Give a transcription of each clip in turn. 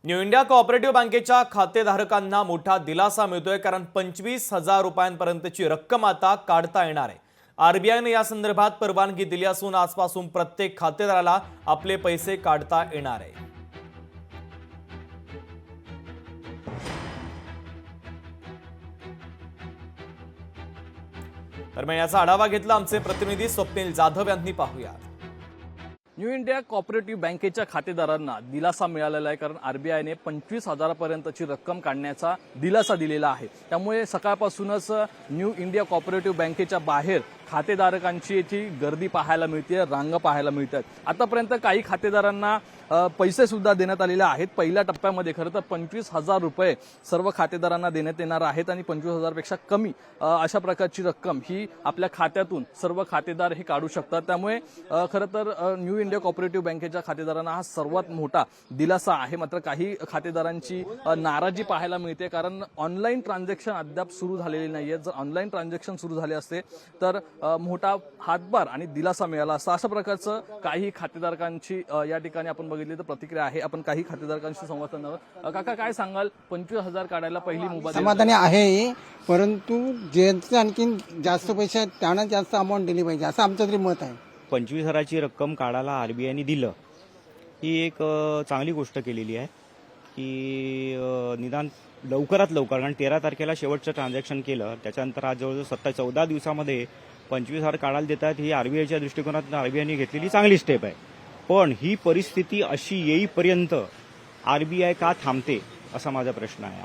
New India cooperative बँकेच्या खातेधारकांना मोठा दिलासा मिळतोय, कारण 25,000 रुपयांपर्यंतची रक्कम आता काढता येणार आहे। आरबीआयने या संदर्भात परवानगी दिली असून आजपासून प्रत्येक खातेदाराला आपले पैसे काढता येणार आहे। दरम्यान याचा आढावा घेतला आमचे प्रतिनिधी स्वप्नील जाधव यांनी। पाहूया। न्यू इंडिया कोऑपरेटिव्ह बँकेच्या खातेदारांना दिलासा मिळालेला आहे, कारण आरबीआयने 25,000 पर्यंतची रक्कम काढण्याचा दिलासा दिलेला आहे। त्यामुळे सकाळपासूनच न्यू इंडिया कोऑपरेटिव्ह बँकेच्या बाहेर खातेधारकांची गर्दी पाहायला मिळते, रांग पाहायला मिळतात। आतापर्यंत काही खातेदारांना पैसे सुद्धा देण्यात आलेले आहेत। पहिल्या टप्प्यामध्ये खरं तर 25,000 रुपये सर्व खातेदारांना देण्यात येणार आहेत आणि 25,000 पेक्षा कमी अशा प्रकारची रक्कम ही आपल्या खात्यातून सर्व खातेदार हे काढू शकतात। त्यामुळे खरं तर न्यू इंडिया कोऑपरेटिव्ह बँकेच्या खातेदारांना हा सर्वात मोठा दिलासा आहे। मात्र काही खातेदारांची नाराजी पाहायला मिळते, कारण ऑनलाईन ट्रान्झॅक्शन अद्याप सुरू झालेली नाहीये। जर ऑनलाईन ट्रान्झॅक्शन सुरू झाले असते तर मोठा हातभार आणि दिलासा मिळाला असता, अशा प्रकारचं काही खातेदारांची या ठिकाणी आपण बघितली तर प्रतिक्रिया आहे। आपण काही खातेदारांशी संवाद साधणार। काका, काय सांगाल? 25,000 काढायला पहिली मुभा समाधानी आहे, परंतु ज्यांचे आणखी जास्त पैसे आहेत त्यांना जास्त अमाऊंट दिली पाहिजे असं आमचं तरी मत आहे। 25,000ची रक्कम काढायला आरबीआयने दिलं ही एक चांगली गोष्ट केलेली आहे की निदान लवकरात लवकर, कारण 13 तारखेला शेवटचं ट्रान्झॅक्शन केलं, त्याच्यानंतर आज जवळजवळ 14 दिवसामध्ये 25,000 काढायला देतात। ही आरबीआयच्या दृष्टिकोनातून आरबीआयने घेतलेली चांगली स्टेप आहे। पण ही परिस्थिती अशी येईपर्यंत आरबीआय का थांबते असा माझा प्रश्न आहे।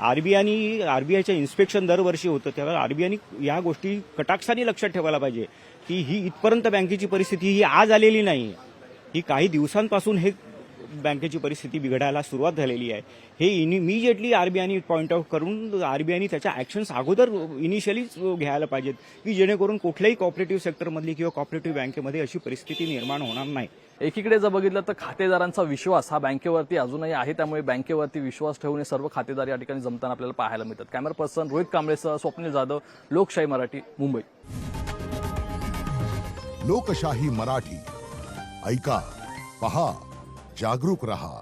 आरबीआयचं इन्स्पेक्शन दरवर्षी होतं, तेव्हा आरबीआयने या गोष्टी कटाक्षाने लक्षात ठेवायला पाहिजे की ही इथपर्यंत बँकेची परिस्थिती ही आज आलेली नाही, ही काही दिवसांपासून हे बँकेची परिस्थिती बिघडायला सुरुवात झालेली आहे। हे इमिजिएटली आरबीआयने पॉइंट आउट करून आरबीआयने त्याच्या ऍक्शन्स अगोदर इनिशियलीच घ्यायला पाहिजेत की जेणेकरून कुठल्याही कोऑपरेटिव्ह सेक्टरमधली किंवा कोऑपरेटिव्ह बँकेमध्ये अशी परिस्थिती निर्माण होणार नाही। एकीकडे जर बघितलं तर खातेदारांचा विश्वास हा बँकेवरती अजूनही आहे, त्यामुळे बँकेवरती विश्वास ठेवून सर्व खातेदार या ठिकाणी जमताना आपल्याला पाहायला मिळतात। कॅमेरा पर्सन रोहित कांबळेसह स्वप्नील जाधव, लोकशाही मराठी, मुंबई। लोकशाही मराठी, ऐका, पहा, जागरूक रहा।